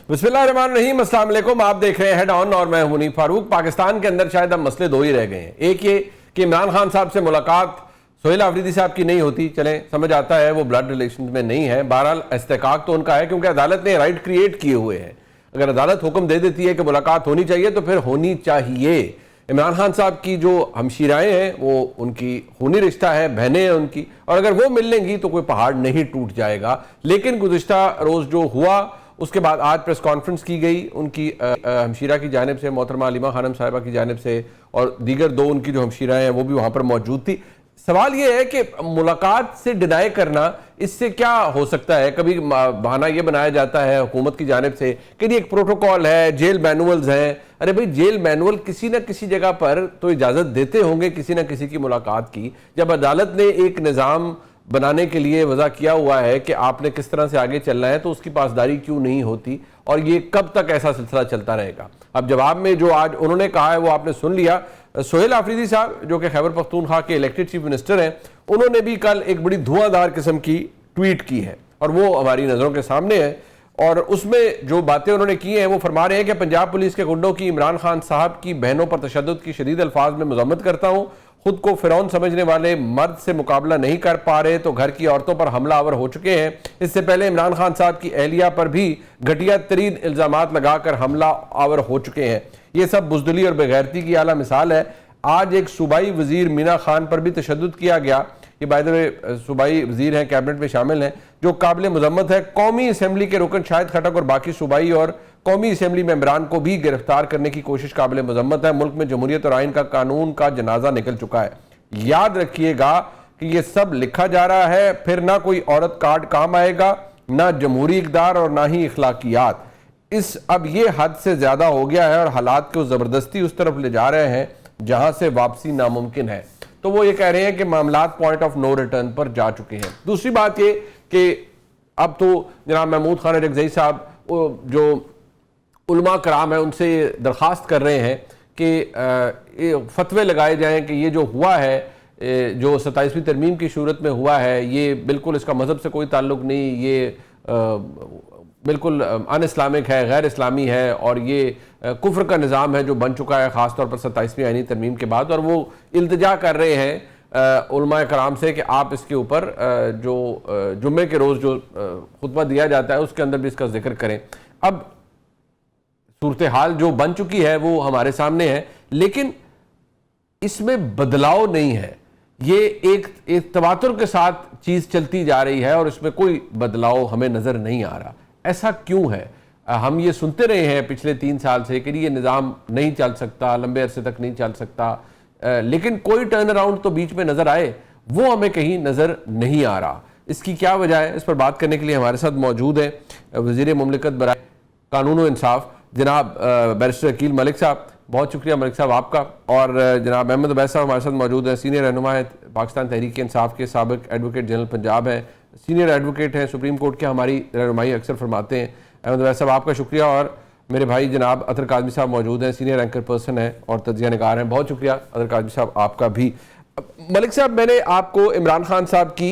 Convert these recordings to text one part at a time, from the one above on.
बिस्मिल्लाहिर्रहमानिर्रहीम, अस्सलाम वालेकुम। आप देख रहे हैं हेड ऑन और मैं हूं मुनीफ फारूक। पाकिस्तान के अंदर शायद अब मसले दो ही रह गए हैं। एक ये कि इमरान खान साहब से मुलाकात सोहेल आफरीदी साहब की नहीं होती, चले समझ आता है वो ब्लड रिलेशन में नहीं है। बहरहाल इस्तेकाक तो उनका है क्योंकि अदालत ने राइट क्रिएट किए हुए हैं। अगर अदालत हुक्म दे देती है कि मुलाकात होनी चाहिए तो फिर होनी चाहिए। इमरान खान साहब की जो हमशीराएं हैं वो उनकी खूनी रिश्ता है, बहनें हैं उनकी, और अगर वो मिल लेंगी तो कोई पहाड़ नहीं टूट जाएगा। लेकिन गुज़िश्ता रोज़ जो हुआ उसके बाद आज प्रेस कॉन्फ्रेंस की गई उनकी हमशीरा की जानिब से, मोहतरमा अलीमा खानम साहिबा की जानिब से, और दीगर दो उनकी जो हमशीराएं हैं वो भी वहाँ पर मौजूद थी। सवाल ये है कि मुलाकात से डिनाई करना, इससे क्या हो सकता है? कभी बहाना ये बनाया जाता है हुकूमत की जानिब से कि ये एक प्रोटोकॉल है, जेल मैनुअल्स हैं। अरे भाई, जेल मैनुअल किसी न किसी जगह पर तो इजाज़त देते होंगे किसी न किसी की मुलाकात की। जब अदालत ने एक निज़ाम बनाने के लिए वजह किया हुआ है कि आपने किस तरह से आगे चलना है, तो उसकी पासदारी क्यों नहीं होती? और ये कब तक ऐसा सिलसिला चलता रहेगा? अब जवाब में जो आज उन्होंने कहा है वो आपने सुन लिया। सोहेल आफरीदी साहब जो कि खैबर पख्तूनख्वा के इलेक्टेड चीफ मिनिस्टर हैं, उन्होंने भी कल एक बड़ी धुआंधार किस्म की ट्वीट की है और वो हमारी नज़रों के सामने है। और उसमें जो बातें उन्होंने की हैं वो फरमा रहे हैं कि पंजाब पुलिस के गुंडों की इमरान खान साहब की बहनों पर तशद्दुद की शदीद अल्फाज में मजम्मत करता हूँ। खुद को फिरौन समझने वाले मर्द से मुकाबला नहीं कर पा रहे तो घर की औरतों पर हमलावर हो चुके हैं। इससे पहले इमरान खान साहब की अहलिया पर भी घटिया तरीन इल्जामात लगाकर हमलावर हो चुके हैं। ये सब बुजदली और बेगैरती की आला मिसाल है। आज एक सूबाई वजीर मीना खान पर भी तशद्दुद किया गया। ये बाय द वे सूबाई वजीर हैं, कैबिनेट में शामिल हैं, जो काबिल मजम्मत है। कौमी असम्बली के रुकन शाहिद खटक और बाकी सूबाई और कौमी असम्बली मेंबरान को भी गिरफ्तार करने की कोशिश काबिल मजम्मत है। मुल्क में जमहूरियत और आइन का कानून का जनाजा निकल चुका है। याद रखिएगा कि ये सब लिखा जा रहा है, फिर ना कोई औरत कार्ड काम आएगा, ना जमहूरी इक़दार और ना ही इखलाकियात। अब ये हद से ज्यादा हो गया है और हालात को जबरदस्ती उस तरफ ले जा रहे हैं जहां से वापसी नामुमकिन है। तो वो ये कह रहे हैं कि मामलात पॉइंट ऑफ नो रिटर्न पर जा चुके हैं। दूसरी बात ये कि अब तो जनाब महमूद खान रज़ई साहब जो उलमा कराम है उनसे दरख्वास्त कर रहे हैं कि फतवे लगाए जाएं कि ये जो हुआ है, जो 27वीं तरमीम की सूरत में हुआ है, ये बिल्कुल इसका मज़हब से कोई ताल्लुक नहीं, ये बिल्कुल अन इस्लामिक है, गैर इस्लामी है और ये कुफ्र का निज़ाम है जो बन चुका है ख़ासतौर पर 27वीं आईनी तरमीम के बाद। और वो इल्तिजा कर रहे हैं उलमा कराम से कि आप इसके ऊपर जो जुम्मे के रोज़ जो खुतबा दिया जाता है उसके अंदर भी इसका जिक्र करें। अब सूरत हाल जो बन चुकी है वो हमारे सामने है, लेकिन इसमें बदलाव नहीं है। ये एक तवातुर के साथ चीज़ चलती जा रही है और इसमें कोई बदलाव हमें नज़र नहीं आ रहा। ऐसा क्यों है? हम ये सुनते रहे हैं पिछले 3 साल से कि ये निज़ाम नहीं चल सकता, लंबे अरसे तक नहीं चल सकता, लेकिन कोई टर्न अराउंड तो बीच में नज़र आए, वो हमें कहीं नज़र नहीं आ रहा। इसकी क्या वजह है? इस पर बात करने के लिए हमारे साथ मौजूद है वज़ीर मुमलिकत बराए कानून व इंसाफ जनाब बैरिस्टर अकील मलिक साहब। बहुत शुक्रिया मलिक साहब आपका। और जनाब अहमद अवैस साहब हमारे साथ मौजूद हैं, सीनियर रहनुमा है पाकिस्तान तहरीक इंसाफ के, साबिक एडवोकेट जनरल पंजाब हैं, सीनियर एडवोकेट हैं, सुप्रीम कोर्ट के, हमारी रहनुमाई अक्सर फरमाते हैं। अहमद अवैस साहब आपका शुक्रिया। और मेरे भाई जनाब अतर काज़मी साहब मौजूद हैं, सीनियर एंकर पर्सन हैं और तज्ज़िया निगार हैं। बहुत शुक्रिया अतर काज़मी साहब आपका भी। मलिक साहब, मैंने आपको इमरान खान साहब की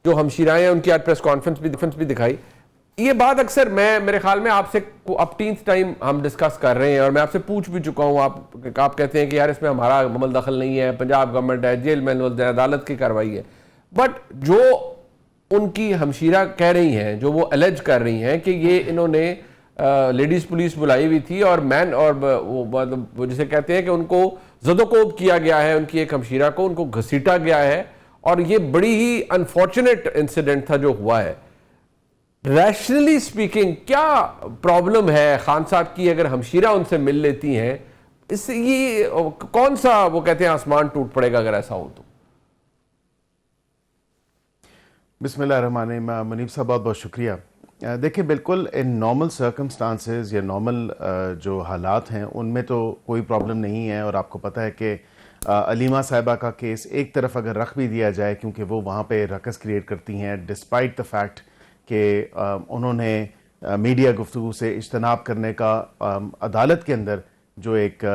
जो हमशीराएँ हैं उनकी आज प्रेस कॉन्फ्रेंस भी दिखाई। ये बात अक्सर मेरे ख्याल में आपसे अब 10th टाइम हम डिस्कस कर रहे हैं और मैं आपसे पूछ भी चुका हूँ। आप कहते हैं कि यार इसमें हमारा अमल दखल नहीं है, पंजाब गवर्नमेंट है, जेल मैनुअल है, अदालत की कार्रवाई है। बट जो उनकी हमशीरा कह रही हैं, जो वो अलेज कर रही हैं कि ये इन्होंने लेडीज़ पुलिस बुलाई हुई थी और वो जिसे कहते हैं कि उनको जदोकोब किया गया है, उनकी एक हमशीरा को उनको घसीटा गया है और ये बड़ी ही अनफॉर्चुनेट इंसिडेंट था जो हुआ है। रैशनली स्पीकिंग क्या प्रॉब्लम है खान साहब की अगर हमशीरा उनसे मिल लेती हैं? इससे ये कौन सा वो कहते हैं आसमान टूट पड़ेगा अगर ऐसा हो तो? बिस्मिल्लाहिर्रहमानिर्रहीम। मुनीब साहब बहुत बहुत शुक्रिया। देखिए, बिल्कुल इन नॉर्मल सर्कमस्टांसेस या नॉर्मल जो हालात हैं उनमें तो कोई प्रॉब्लम नहीं है। और आपको पता है कि अलीमा साहिबा का केस एक तरफ अगर रख भी दिया जाए, क्योंकि वो वहाँ पे रकस क्रिएट करती हैं डिस्पाइट द फैक्ट कि उन्होंने मीडिया गुफ्तगू से इज्तनाब करने का अदालत के अंदर जो एक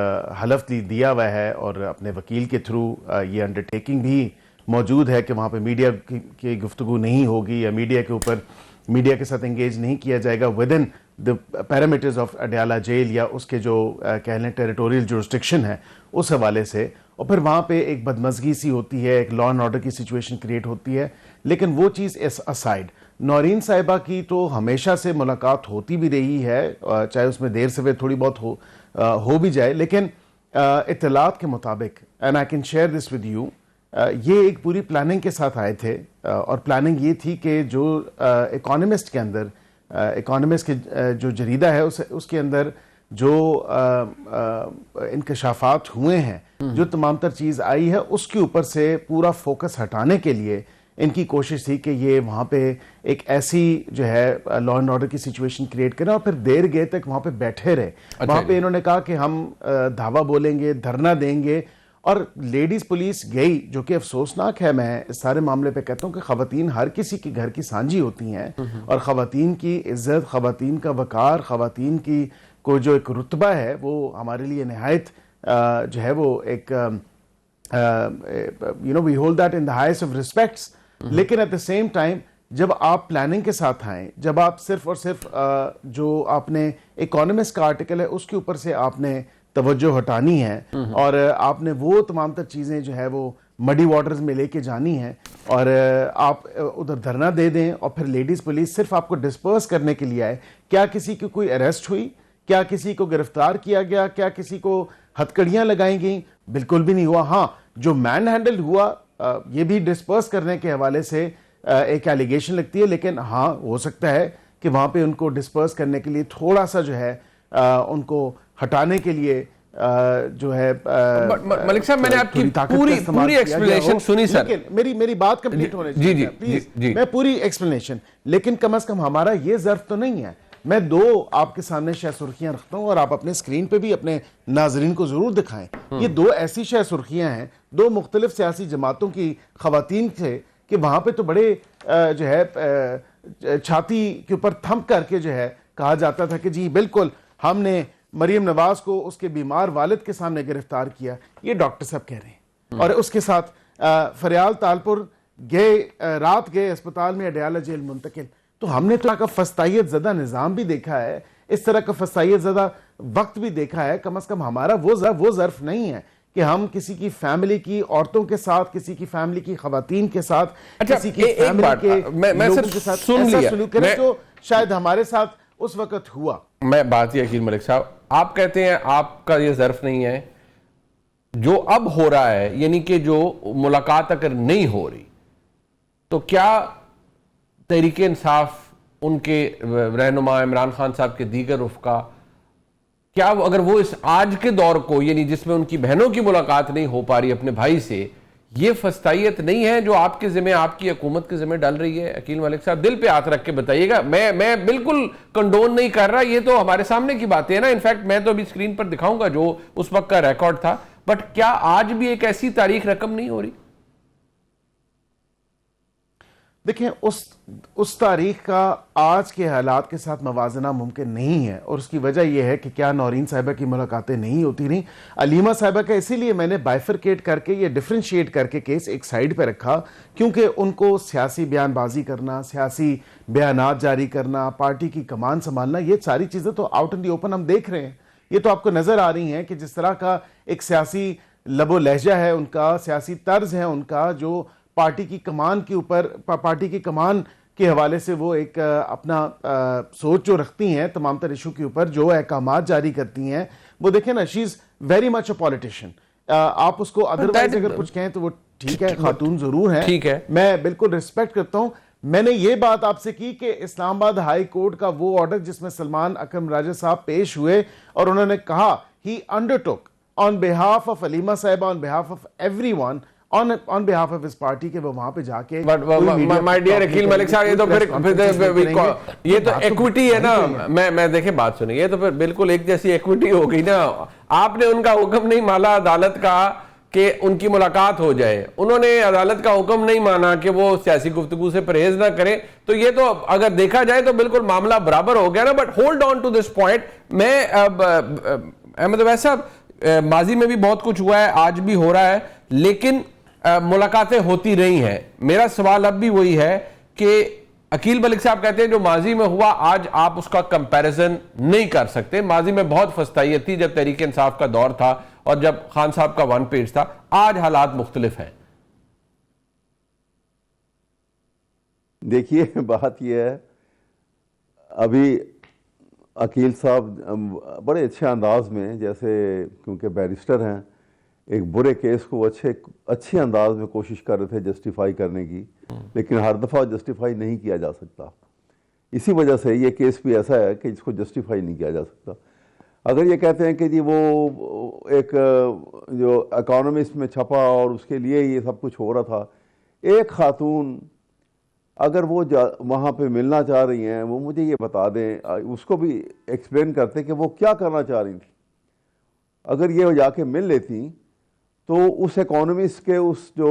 हलफ दिया हुआ है और अपने वकील के थ्रू ये अंडरटेकिंग भी मौजूद है कि वहाँ पे मीडिया की गुफ्तगू नहीं होगी या मीडिया के ऊपर मीडिया के साथ एंगेज नहीं किया जाएगा within the parameters of Adiala jail या उसके जो कह लें टेरिटोरियल जुरिस्डिक्शन है उस हवाले से, और फिर वहाँ पे एक बदमज़गी सी होती है, एक लॉ एंड ऑर्डर की सिचुएशन क्रिएट होती है। लेकिन वो चीज़ असाइड, नौरीन साहिबा की तो हमेशा से मुलाकात होती भी रही है, चाहे उसमें देर से थोड़ी बहुत हो भी जाए, लेकिन इत्तलात के मुताबिक, and I can share this with you, ये एक पूरी प्लानिंग के साथ आए थे। और प्लानिंग ये थी कि जो इकोनॉमिस्ट के अंदर, इकोनॉमिस्ट के जो जरीदा है उसके अंदर जो इंकशाफात हुए हैं, जो तमाम तर चीज़ आई है, उसके ऊपर से पूरा फोकस हटाने के लिए इनकी कोशिश थी कि ये वहाँ पे एक ऐसी जो है लॉ एंड ऑर्डर की सिचुएशन क्रिएट करें और फिर देर गए तक वहाँ पे बैठे रहे। वहाँ पे इन्होंने कहा कि हम धावा बोलेंगे, धरना देंगे, और लेडीज पुलिस गई, जो कि अफसोसनाक है। मैं इस सारे मामले पे कहता हूँ कि खवातीन हर किसी की घर की सांझी होती हैं, और खवातीन की इज्जत, खवातीन का वकार, खवातीन की को जो एक रुतबा है वो हमारे लिए निहायत जो है वो एक we hold that in the highest of respects. लेकिन एट द सेम टाइम जब आप प्लानिंग के साथ आए, जब आप सिर्फ और सिर्फ जो आपने इकोनॉमिस्ट का आर्टिकल है उसके ऊपर से आपने तवज्जो हटानी है, और आपने वो तमाम तर चीज़ें जो है वो मडी वाटर्स में लेके जानी है, और आप उधर धरना दे दें और फिर लेडीज़ पुलिस सिर्फ आपको डिस्पर्स करने के लिए आए। क्या किसी की कोई अरेस्ट हुई? क्या किसी को गिरफ्तार किया गया? क्या किसी को हथकड़ियाँ लगाई गई? बिल्कुल भी नहीं हुआ। हाँ, जो मैन हैंडल हुआ ये भी डिस्पर्स करने के हवाले से एक एलिगेशन लगती है, लेकिन हाँ, हो सकता है कि वहाँ पे उनको डिस्पर्स करने के लिए थोड़ा सा जो है उनको हटाने के लिए जो है मलिक साहब, मैंने आपकी पूरी एक्सप्लेनेशन सुनी सर। मेरी बात कंप्लीट होने चाहिए प्लीज। मैं पूरी एक्सप्लेनेशन, लेकिन कम से कम हमारा ये ज़र्फ तो नहीं है। मैं दो आपके सामने शह सुर्खियां रखता हूं और आप अपने स्क्रीन पे भी अपने नाजरीन को जरूर दिखाएं। ये दो ऐसी शह सुर्खियां हैं दो मुख्तलिफ सियासी जमातों की खवातीन से, कि वहां पे तो बड़े जो है छाती के ऊपर थंप करके जो है कहा जाता था कि जी बिल्कुल हमने मरियम नवाज को उसके बीमार वालिद के सामने गिरफ्तार किया। ये डॉक्टर साहब कह रहे हैं। और उसके साथ फरियाल तालपुर गए, रात गए अस्पताल में, अडयाला जेल मुंतकिल। तो हमने तो का फस्तायत ज़दा निज़ाम भी देखा है, इस तरह का फस्तायत ज़दा वक्त भी देखा है। कम से कम हमारा वो ज़र्फ नहीं है कि हम किसी की फैमिली की औरतों के साथ, किसी की फैमिली की खवातीन के साथ, किसी की फैमिली के लोगों के साथ ऐसा सलूक करें जो शायद हमारे साथ उस वक्त हुआ। मैं बात ये अकील मलिक साहब, आप कहते हैं आपका ये ज़र्फ नहीं है, जो अब हो रहा है, यानी कि जो मुलाकात अगर नहीं हो रही तो क्या तहरीक इंसाफ, उनके रहनुमा इमरान खान साहब के दीगर रुफ़का, क्या अगर वो इस आज के दौर को, यानी जिसमें उनकी बहनों की मुलाकात नहीं हो पा रही अपने भाई से, ये फस्तायत नहीं है जो आपके ज़िम्मे, आपकी हुकूमत के ज़िम्मे डल रही है? अकील मलिक साहब, दिल पे हाथ रख के बताइएगा। मैं बिल्कुल कंडोन नहीं कर रहा, ये तो हमारे सामने की बातें है ना। इनफैक्ट मैं तो अभी स्क्रीन पर दिखाऊंगा जो उस वक्त का रिकॉर्ड था, बट क्या आज भी एक ऐसी तारीख रकम नहीं हो रही? देखिए, उस तारीख का आज के हालात के साथ मवाजना मुमकिन नहीं है, और उसकी वजह यह है कि क्या नौरीन साहिबा की मुलाकातें नहीं होती रहीं। अलीमा साहिबा का इसीलिए मैंने बाइफरकेट करके, ये डिफ्रेंशिएट करके केस एक साइड पे रखा, क्योंकि उनको सियासी बयानबाजी करना, सियासी बयानात जारी करना, पार्टी की कमान संभालना, ये सारी चीज़ें तो आउट इन दी ओपन हम देख रहे हैं। ये तो आपको नज़र आ रही हैं कि जिस तरह का एक सियासी लबो लहजा है उनका, सियासी तर्ज है उनका, जो पार्टी की कमान के ऊपर, पार्टी की कमान के हवाले से वो एक अपना सोच जो रखती हैं तमाम तर इशू के ऊपर, जो अहकामात जारी करती हैं, वो देखें ना, she is very much a politician. आप उसको अदरवाइज अगर कुछ कहें तो वो ठीक है, खातून जरूर है, ठीक है, मैं बिल्कुल रिस्पेक्ट करता हूं। मैंने ये बात आपसे की कि इस्लामाबाद हाई कोर्ट का वो ऑर्डर जिसमें सलमान अकरम राजा साहब पेश हुए और उन्होंने कहा ही undertook on behalf of Alima Sahiba, on behalf of everyone, on behalf of his party, के वो वहां पे जाके, माय डियर अकील मलिक साहब, ये तो फिर ये तो इक्विटी है ना। मैं देखे, बात सुनिए, ये तो फिर बिल्कुल एक जैसी इक्विटी हो गई ना। आपने उनका हुक्म नहीं माना अदालत का कि उनकी मुलाकात हो जाए, उन्होंने अदालत का हुक्म नहीं माना कि वो सियासी गुफ्तगू से परहेज ना करें, तो ये तो अगर देखा जाए तो बिल्कुल मामला बराबर हो गया ना। But hold on to this point. मैं अहमद अवैस साहब, माजी में भी बहुत कुछ हुआ है, आज भी हो रहा है, लेकिन मुलाकातें होती रही हैं। मेरा सवाल अब भी वही है कि अकील मलिक साहब कहते हैं जो माजी में हुआ आज आप उसका कंपैरिजन नहीं कर सकते। माजी में बहुत फस्तायत थी जब तहरीक इंसाफ का दौर था और जब खान साहब का वन पेज था, आज हालात मुख्तलिफ हैं। देखिए बात यह है, अभी अकील साहब बड़े अच्छे अंदाज में, जैसे क्योंकि बैरिस्टर हैं, एक बुरे केस को अच्छे अंदाज में कोशिश कर रहे थे जस्टिफाई करने की, लेकिन हर दफ़ा जस्टिफाई नहीं किया जा सकता। इसी वजह से ये केस भी ऐसा है कि जिसको जस्टिफाई नहीं किया जा सकता। अगर ये कहते हैं कि जी वो एक जो इकोनॉमिस्ट में छपा और उसके लिए ये सब कुछ हो रहा था, एक खातून अगर वो वहाँ पे मिलना चाह रही हैं, वो मुझे ये बता दें, उसको भी एक्सप्लेन करते कि वो क्या करना चाह रही थी। अगर ये जाके मिल लेती तो उस इकोनॉमिस्ट के उस जो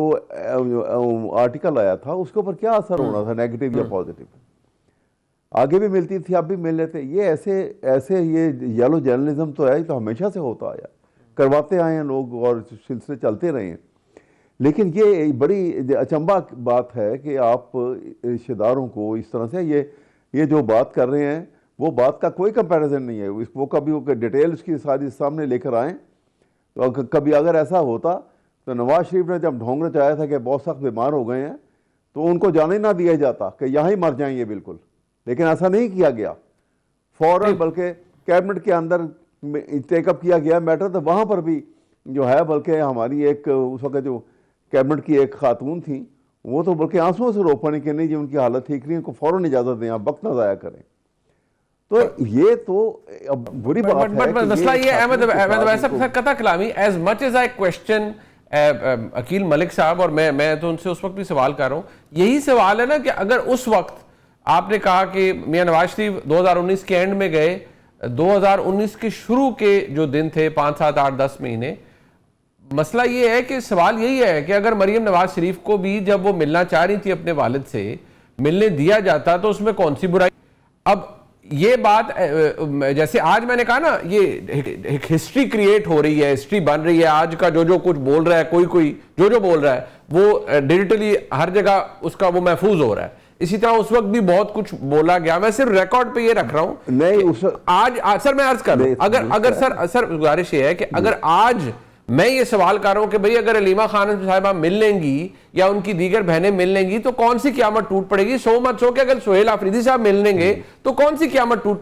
आर्टिकल आया था उसके ऊपर क्या असर होना था, नेगेटिव या पॉजिटिव। आगे भी मिलती थी, अब भी मिल लेते। ये ऐसे ये येलो जर्नलिज्म तो है, तो हमेशा से होता आया, करवाते आए हैं लोग और सिलसिले चलते रहे हैं। लेकिन ये बड़ी अचंभा बात है कि आप रिश्तेदारों को इस तरह से ये जो बात कर रहे हैं, वो बात का कोई कंपैरिजन नहीं है। वो कभी वो डिटेल उसकी सारी सामने लेकर आएँ। तो कभी अगर ऐसा होता तो नवाज शरीफ ने जब ढोंग रचाया था कि बहुत सख्त बीमार हो गए हैं, तो उनको जाने ना दिया जाता कि यहाँ ही मर जाएंगे बिल्कुल, लेकिन ऐसा नहीं किया गया फौरन, बल्कि कैबिनेट के अंदर टेकअप किया गया मैटर। तो वहाँ पर भी जो है, बल्कि हमारी एक उस वक्त जो कैबिनेट की एक खातून थी, वो तो बल्कि आंसुओं से रो पड़ी कि नहीं जी उनकी हालत ठीक नहीं, उनको फौरन इजाज़त दें, आप वक्त ना ज़ाया करें। तो ये तो अब बुरी बात है। मसला ये अहमद कथा कलामी, as much as I question Aqeel Malik Sahab, और मैं तो उनसे उस वक्त भी सवाल कर रहा हूँ, यही सवाल है ना कि अगर उस वक्त आपने कहा कि मियां नवाज शरीफ 2019 के एंड में गए, 2019 के शुरू के जो दिन थे 5, 7, 8, 10 महीने, मसला ये है कि सवाल यही है कि अगर मरियम नवाज शरीफ को भी जब वो मिलना चाह रही थी अपने वालिद से, मिलने दिया जाता तो उसमें कौन सी बुराई। अब ये बात जैसे आज मैंने कहा ना, ये एक हिस्ट्री क्रिएट हो रही है, हिस्ट्री बन रही है। आज का जो कुछ बोल रहा है, कोई जो बोल रहा है, वो डिजिटली हर जगह उसका वो महफूज हो रहा है। इसी तरह उस वक्त भी बहुत कुछ बोला गया। मैं सिर्फ रिकॉर्ड पे ये रख रहा हूं नहीं आज सर मैं अर्ज कर रहा हूं, अगर सर गुजारिश ये है कि अगर आज मैं ये सवाल कर रहा हूं कि भाई अगर अलीमा खान साहिबा मिल लेंगी या उनकी दीगर बहनें मिल लेंगी तो कौन सी क़यामत टूट पड़ेगी। सो मत सो कि अगर सोहेल आफरीदी साहब मिल लेंगे तो कौन सी क़यामत टूट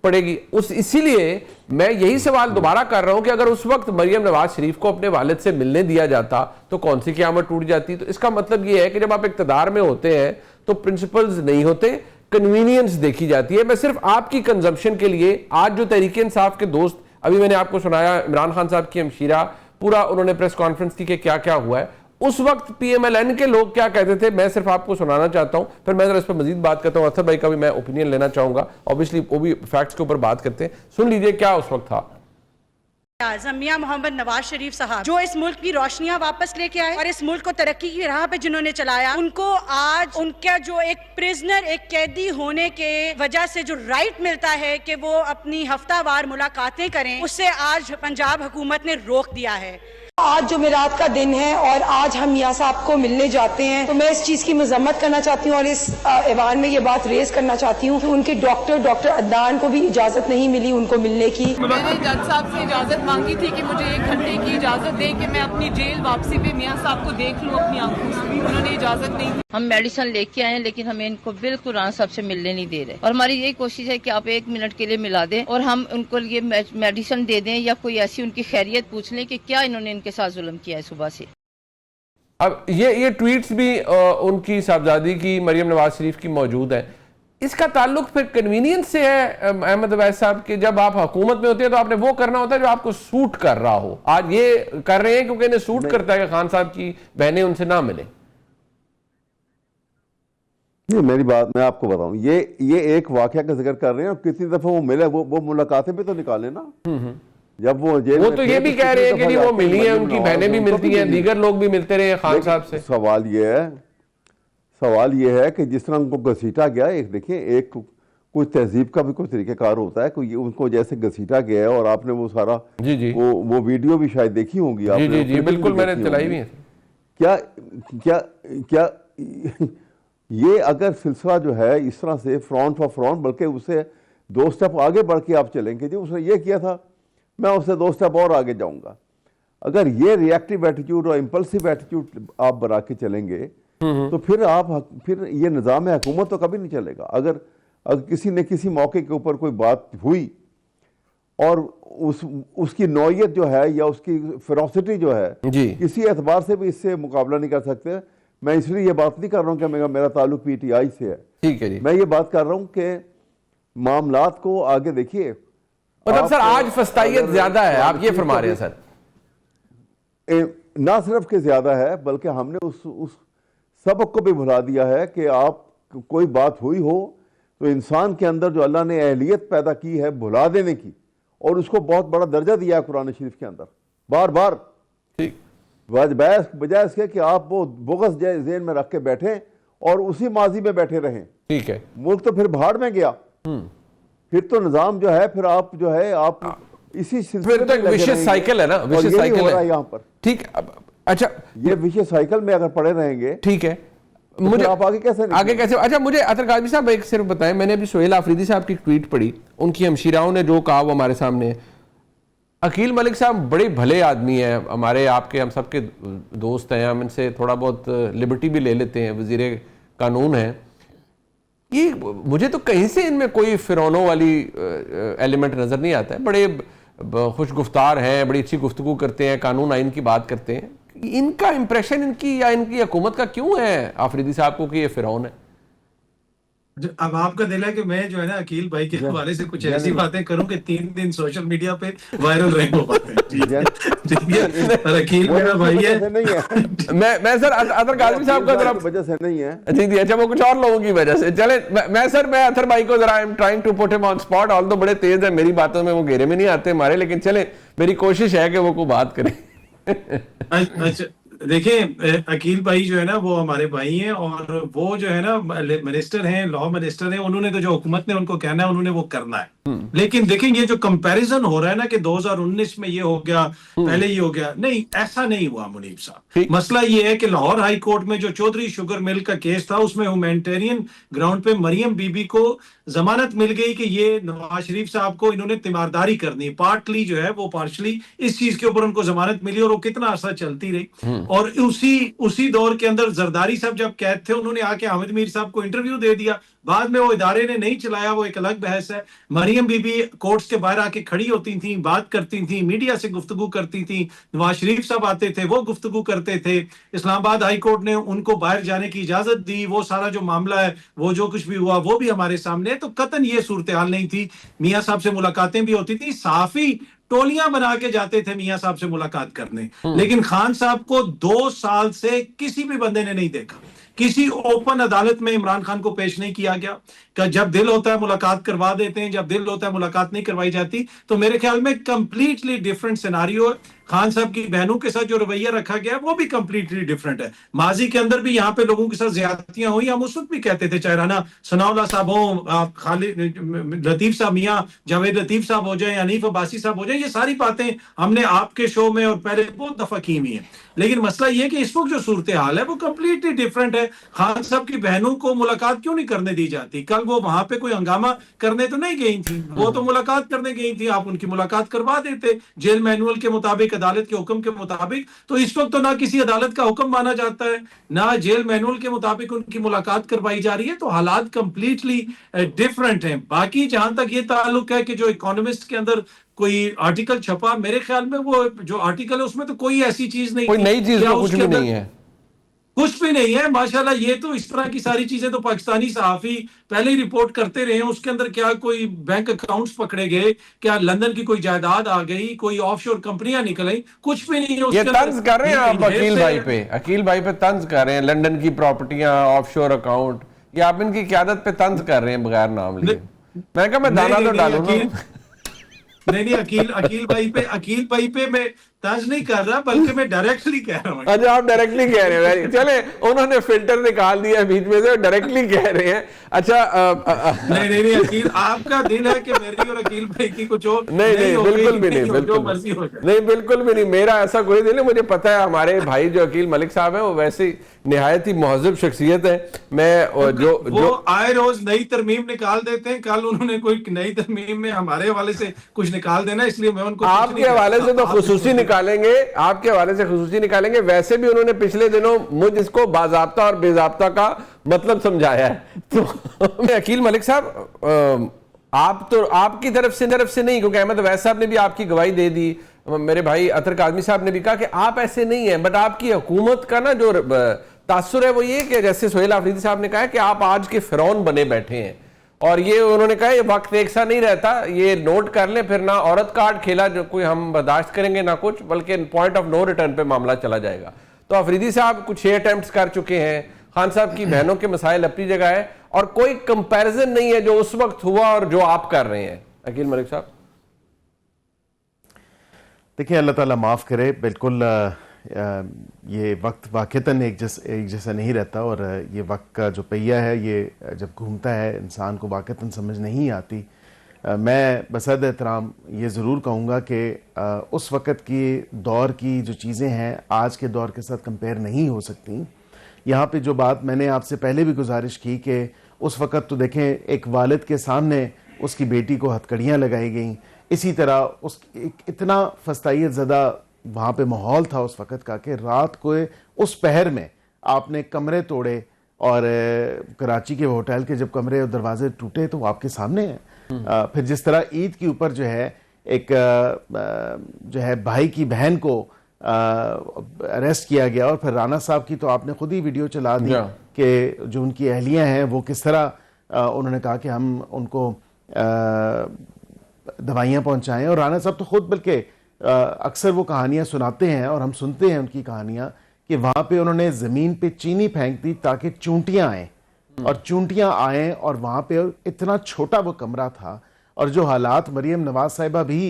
पड़ेगी। इसीलिए मैं यही सवाल दोबारा कर रहा हूं कि अगर उस वक्त मरियम नवाज शरीफ को अपने वालिद से मिलने दिया जाता तो कौन सी क़यामत टूट जाती। तो इसका मतलब यह है कि जब आप इक़्तिदार में होते हैं तो प्रिंसिपल्स नहीं होते, कन्वीनियंस देखी जाती है। मैं सिर्फ आपकी कंजम्पशन के लिए आज जो तहरीक इंसाफ के दोस्त, अभी मैंने आपको सुनाया इमरान खान साहब की हमशीरा, पूरा उन्होंने प्रेस कॉन्फ्रेंस की कि क्या क्या हुआ है, उस वक्त पीएमएलएन के लोग क्या कहते थे, मैं सिर्फ आपको सुनाना चाहता हूं, फिर मैं जरा इस पर मजीद बात करता हूं। अरसद भाई का भी मैं ओपिनियन लेना चाहूंगा, ऑब्वियसली वो भी फैक्ट्स के ऊपर बात करते हैं। सुन लीजिए क्या उस वक्त था। आज़म मियां मोहम्मद नवाज शरीफ साहब जो इस मुल्क की रोशनियां वापस लेके आए और इस मुल्क को तरक्की की राह पे जिन्होंने चलाया, उनको आज उनका जो एक प्रिजनर, एक कैदी होने के वजह से जो राइट मिलता है कि वो अपनी हफ्तावार मुलाकातें करें, उससे आज पंजाब हुकूमत ने रोक दिया है। आज जो मिलाद का दिन है और आज हम मियां साहब को मिलने जाते हैं, तो मैं इस चीज की मजम्मत करना चाहती हूँ और इस ऐवान में ये बात रेज करना चाहती हूँ कि उनके डॉक्टर अदनान को भी इजाजत नहीं मिली उनको मिलने की। मैंने जज साहब से इजाजत मांगी थी कि मुझे 1 घंटे की इजाजत दे कि मैं अपनी जेल वापसी पे मियां साहब को देख लूँ अपनी आंखों से। उन्होंने इजाजत नहीं दी। हम मेडिसिन लेके आए हैं लेकिन हमें इनको बिल्कुल राना साहब से मिलने नहीं दे रहे, और हमारी यही कोशिश है कि आप 1 मिनट के लिए मिला दें और हम उनको ये मेडिसिन दे दें या कोई ऐसी उनकी खैरियत पूछ लें कि क्या इन्होंने इनके साथ जुल्म किया है सुबह से। अब ये ट्वीट्स भी उनकी साहबजादी की मरियम नवाज शरीफ की मौजूद है। इसका ताल्लुक फिर कन्वीनियंस से है अहमद अवैस साहब कि जब आप हुकूमत में होते हैं तो आपने वो करना होता है जो आपको सूट कर रहा हो। आज ये कर रहे हैं क्योंकि इन्हें सूट करता है कि खान साहब की बहनें उनसे ना मिले। ये मेरी बात मैं आपको बताऊं, ये एक वाकया का जिक्र कर रहे हैं और कितनी दफा वो मिले, वो मुलाकातें भी तो निकाले ना। जब वो जेल वो तो ये भी कह रहे हैं कि वो मिली है, उनकी बहनें भी मिलती हैं, दीगर लोग भी मिलते रहे खान साहब से। सवाल ये है कि जिस तरह उनको घसीटा गया, एक देखिए एक कुछ तहजीब का भी कुछ तरीक़ाकार होता है, कोई उनको जैसे घसीटा गया है और आपने वो सारा जी वो वीडियो भी शायद देखी होंगी आपने। जी बिल्कुल, मैंने चलाई भी है। क्या ये अगर सिलसिला जो है इस तरह से फ्रंट फॉर फ्रंट, बल्कि उसे 2 स्टेप आगे बढ़ के आप चलेंगे, जी उसने ये किया था मैं उससे 2 स्टेप और आगे जाऊंगा, अगर ये रिएक्टिव एटीट्यूड और इम्पल्सिव एटीट्यूड आप बना के चलेंगे तो फिर ये निज़ाम हुकूमत तो कभी नहीं चलेगा। अगर किसी ने किसी मौके के ऊपर कोई बात हुई और उसकी नौयत जो है या उसकी फेरोसिटी जो है किसी एतबार से भी इससे मुकाबला नहीं कर सकते। मैं इसलिए ये बात नहीं कर रहा हूँ कि मेरा ताल्लुक पीटीआई से है, ठीक है जी, मैं ये बात कर रहा हूँ कि मामलात को आगे देखिए। मतलब सर आज फस्तायत ज्यादा है, आप ये फरमा रहे हैं सर? ना सिर्फ के ज्यादा है बल्कि हमने उस सबक को भी भुला दिया है कि आप कोई बात हुई हो तो इंसान के अंदर जो अल्लाह ने अहलियत पैदा की है भुला देने की, और उसको बहुत बड़ा दर्जा दिया है कुरान शरीफ के अंदर बार बार, ठीक, बजाय इसके कि आप वो बोगस ज़हन में रख के बैठे और उसी माजी में बैठे रहें। ठीक है, मुल्क तो फिर भाड़ में गया, फिर तो निजाम जो है फिर आप जो है आप इसी सिलसिले में लगे विशेष साइकिल है ना, विशेष यही साइकिल हो रहा है है यहाँ पर। ठीक, अच्छा ये विशेष साइकिल में अगर पड़े रहेंगे, ठीक है, तो मुझे आप आगे कैसे अच्छा मुझे अतर काज़मी साहब एक सिर्फ बताएं, मैंने अभी सोहेल आफरीदी साहब की ट्वीट पढ़ी, उनकी हमशीराओं ने जो कहा वो हमारे सामने है। अकील मलिक साहब बड़े भले आदमी हैं, हमारे आपके हम सबके दोस्त हैं, हम इनसे थोड़ा बहुत लिबर्टी भी ले लेते हैं, वजीर कानून हैं, ये मुझे तो कहीं से इनमें कोई फिरौनों वाली एलिमेंट नज़र नहीं आता है। बड़े खुश गुफ्तार हैं, बड़ी अच्छी गुफ्तगू करते हैं, कानून आइन की बात करते हैं। इनका इंप्रेशन इनकी या इनकी हुकूमत का क्यों है आफरीदी साहब को कि ये फिरौन है? अब आपका दिल है कि मैं जो है ना अकील भाई के हवाले से कुछ ऐसी बातें करूं कि 3 दिन सोशल मीडिया पे वायरल रहे हो बातें। ठीक है, पर अकील मेरा भाई है। मैं सर अतर काज़मी साहब का जरा वजह से नहीं है जी जी, अच्छा वो कुछ और लोगों की वजह से। चले मैं अतर भाई को जरा I am trying to put him on spot, all तो बड़े तेज है, मेरी बातों में वो घेरे में नहीं आते हमारे, लेकिन चले मेरी कोशिश है कि वो कोई बात करें। अच्छा देखिए, अकील भाई जो है ना वो हमारे भाई हैं और वो जो है ना मिनिस्टर हैं, लॉ मिनिस्टर हैं, उन्होंने तो जो हुकूमत ने उनको कहना है उन्होंने वो करना है। लेकिन देखें ये जो कंपैरिजन हो रहा है ना कि 2019 में ये हो गया, पहले ये हो गया, नहीं ऐसा नहीं हुआ मुनीब साहब। मसला ये है कि लाहौर हाई कोर्ट में जो चौधरी शुगर मिल का केस था उसमें ह्यूमैनिटेरियन ग्राउंड पे मरियम बीबी को जमानत मिल गई कि ये नवाज शरीफ साहब को इन्होंने तीमारदारी करनी, पार्टली जो है वो पार्शली इस चीज के ऊपर उनको जमानत मिली और वो कितना अर्सा चलती रही। और उसी दौर के अंदर जरदारी साहब जब कैद थे उन्होंने आके हामिद मीर साहब को इंटरव्यू दे दिया, बाद में वो इदारे ने नहीं चलाया, वो एक अलग बहस है। मरियम बीबी कोर्ट्स के बाहर आके खड़ी होती थी, बात करती थी, मीडिया से गुफ्तगू करती थी, नवाज शरीफ साहब आते थे वो गुफ्तगू करते थे, इस्लामाबाद हाई कोर्ट ने उनको बाहर जाने की इजाजत दी, वो सारा जो मामला है वो जो कुछ भी हुआ वो भी हमारे सामने है। तो कतन ये सूरत हाल नहीं थी। मियाँ साहब से मुलाकातें भी होती थी, साफी टोलियां बना के जाते थे मियाँ साहब से मुलाकात करने, लेकिन खान साहब को 2 साल से किसी भी बंदे ने नहीं देखा, किसी ओपन अदालत में इमरान खान को पेश नहीं किया गया। जब दिल होता है मुलाकात करवा देते हैं, जब दिल होता है मुलाकात नहीं करवाई जाती। तो मेरे ख्याल में कंप्लीटली डिफरेंट सिनारियो है। खान साहब की बहनों के साथ जो रवैया रखा गया वो भी कंप्लीटली डिफरेंट है। माजी के अंदर भी यहाँ पे लोगों के साथ ज्यादतियां हुई, हम उस वक्त भी कहते थे, चाहे राना सनाउल्लाह साहब हो, खालिद लतीफ साहब, मियाँ जावेद लतीफ साहब हो जाए, हनीफ अब्बासी साहब हो जाए, ये सारी बातें हमने आपके शो में और पहले बहुत दफा की हुई है। लेकिन मसला ये कि इस वक्त जो सूरत हाल है वो कंप्लीटली डिफरेंट है। खान साहब की बहनों को मुलाकात क्यों नहीं करने दी जाती? कल वो वहां पे कोई हंगामा करने तो नहीं गई थी, वो तो मुलाकात करने गई थी, आप उनकी मुलाकात करवा देते जेल मैनुअल के मुताबिक, अदालत के हुक्म के मुताबिक। तो इस वक्त तो ना किसी अदालत का हुक्म माना जाता है, ना जेल मैनुअल के मुताबिक उनकी मुलाकात करवाई जा रही है। तो हालात कंप्लीटली डिफरेंट हैं। बाकी जहां तक ये ताल्लुक है कि जो इकोनॉमिस्ट के अंदर कोई आर्टिकल छपा, मेरे ख्याल में वो जो आर्टिकल है उसमें तो कोई ऐसी चीज नहीं, कोई नई चीज तो कुछ भी नहीं है, कुछ भी नहीं है माशाल्लाह। ये तो इस तरह की सारी चीजें तो पाकिस्तानी सहाफी पहले ही रिपोर्ट करते रहे हैं। उसके अंदर क्या कोई बैंक अकाउंट्स पकड़े गए, क्या लंदन की कोई जायदाद आ गई, कोई ऑफशोर कंपनियां निकल आई, कुछ भी नहीं है। ये तंज कर रहे हैं आप अकील भाई पे तंज कर रहे हैं, लंदन की प्रॉपर्टियां, ऑफशोर अकाउंट, ये आप इनकी क़यादत पे तंज कर रहे हैं बगैर नाम लिए। मैं दाना तो डालूंगा। नहीं अकील भाई पे मैं टच नहीं कर रहा, बल्कि मैं डायरेक्टली कह रहा हूँ। अच्छा, आप डायरेक्टली कह रहे हैं। चले, उन्होंने फिल्टर निकाल दिया बीच में से, डायरेक्टली कह रहे हैं। अच्छा नहीं अकील, आपका दिन है कि मेरी और अकील भाई की कुछ और नहीं, बिल्कुल भी नहीं, बिल्कुल भी नहीं। मेरा ऐसा कोई दिल है, मुझे पता है हमारे भाई जो अकील मलिक साहब है वो वैसे निहायत ही महज़ब शख्सियत है। मैं वो आए रोज नई तरमीम निकाल देते हैं। कल उन्होंने कोई नई तरमीम में हमारे हवाले से कुछ निकाल देना, इसलिए मैं उनको आपके हवाले से तो खुसूसी निकालेंगे, आपके हवाले से खुसूसी निकालेंगे। वैसे भी उन्होंने पिछले दिनों मुझ इसको बाज़ाब्ता और बेज़ाब्ता का मतलब समझाया है। तो अकील मलिक साहब, आप तो आपकी तरफ से नहीं, क्योंकि अहमद अवैस साहब ने भी आपकी गवाही दे दी, मेरे भाई अतर काज़मी साहब ने भी कहा कि आप ऐसे नहीं हैं, बट आपकी हुकूमत का ना जो तासुर है वो ये कि जैसे सोहेल आफरीदी साहब ने कहा कि आप आज के फिरौन बने बैठे हैं। और ये उन्होंने कहा ये वक्त एक सा नहीं रहता, ये नोट कर लें, फिर ना औरत कार्ड खेला जो कोई हम बर्दाश्त करेंगे ना कुछ, बल्कि पॉइंट ऑफ नो रिटर्न पे मामला चला जाएगा। तो अफरीदी साहब कुछ 6 अटेम्प्ट्स कर चुके हैं, खान साहब की बहनों के मसाइल अपनी जगह है, और कोई कंपैरिजन नहीं है जो उस वक्त हुआ और जो आप कर रहे हैं। अकील मलिक साहब, देखिए, अल्लाह ताला माफ़ करे, बिल्कुल ये वक्त वाक़तन एक जैसा नहीं रहता, और ये वक्त का जो पहिया है ये जब घूमता है इंसान को वाक़तन समझ नहीं आती। मैं बसद एहतराम ये ज़रूर कहूँगा कि उस वक़्त की दौर की जो चीज़ें हैं आज के दौर के साथ कंपेयर नहीं हो सकती। यहाँ पे जो बात मैंने आपसे पहले भी गुजारिश की कि उस वक़्त तो देखें, एक वालिद के सामने उसकी बेटी को हथकड़ियाँ लगाई गईं, इसी तरह उस इतना फस्तायत ज़दा वहाँ पे माहौल था उस वक़्त का कि रात को उस पहर में आपने कमरे तोड़े, और कराची के होटल के जब कमरे और दरवाजे टूटे तो वो आपके सामने हैं। फिर जिस तरह ईद के ऊपर जो है एक जो है भाई की बहन को अरेस्ट किया गया, और फिर राना साहब की तो आपने खुद ही वीडियो चला दी कि जो उनकी अहलियाँ हैं वो किस तरह उन्होंने कहा कि हम उनको दवाइयाँ पहुँचाएँ, और राना साहब तो खुद बल्कि अक्सर वो कहानियाँ सुनाते हैं और हम सुनते हैं उनकी कहानियाँ कि वहाँ पे उन्होंने ज़मीन पे चीनी फेंक दी ताकि चूंटियाँ आएँ, और चूंटियाँ आएँ, और वहाँ पे इतना छोटा वो कमरा था। और जो हालात मरियम नवाज साहिबा भी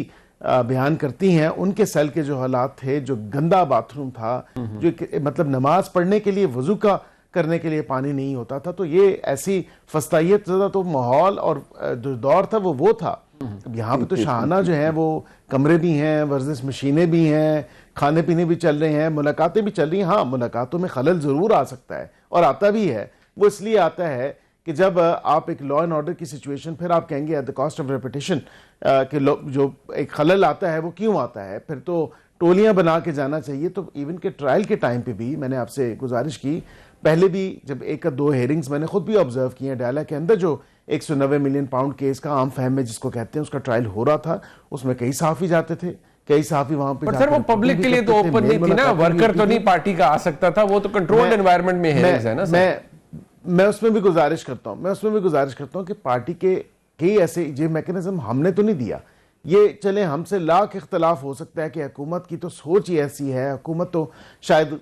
बयान करती हैं, उनके सेल के जो हालात थे, जो गंदा बाथरूम था, जो मतलब नमाज पढ़ने के लिए वजू का करने के लिए पानी नहीं होता था, तो ये ऐसी फस्तायत ज़्यादा तो माहौल और जो दौर था वो था। यहाँ पे तो शाहाना जो है वो कमरे भी हैं, वर्जिश मशीनें भी हैं, खाने पीने भी चल रहे हैं, मुलाकातें भी चल रही हैं। हाँ, मुलाकातों में खलल ज़रूर आ सकता है, और आता भी है। वो इसलिए आता है कि जब आप एक लॉ एंड ऑर्डर की सिचुएशन, फिर आप कहेंगे at the cost of reputation कि जो एक खलल आता है वो क्यों आता है, फिर तो टोलियाँ बना के जाना चाहिए। तो इवन के ट्रायल के टाइम पे भी मैंने आपसे गुजारिश की, पहले भी जब 1-2 हेयरिंग्स मैंने खुद भी ऑब्जर्व किए हैं डायला के अंदर, जो 190 मिलियन पाउंड केस का आम फहम में जिसको कहते हैं उसका ट्रायल हो रहा था, उसमें कई सहाफ़ी जाते थे, कई सहाफ़ी वहां पे। सर वो पब्लिक के लिए तो ओपन नहीं थी ना, वर्कर तो नहीं पार्टी का आ सकता था, वो तो कंट्रोल्ड एनवायरनमेंट में है ना सर। मैं उसमें भी गुजारिश करता हूं कि पार्टी के कई ऐसे ये मैकेनिज्म हमने तो नहीं दिया। ये चले, हमसे लाख इख्तलाफ हो सकता है कि हुकूमत की तो सोच ही ऐसी है, हुकूमत तो शायद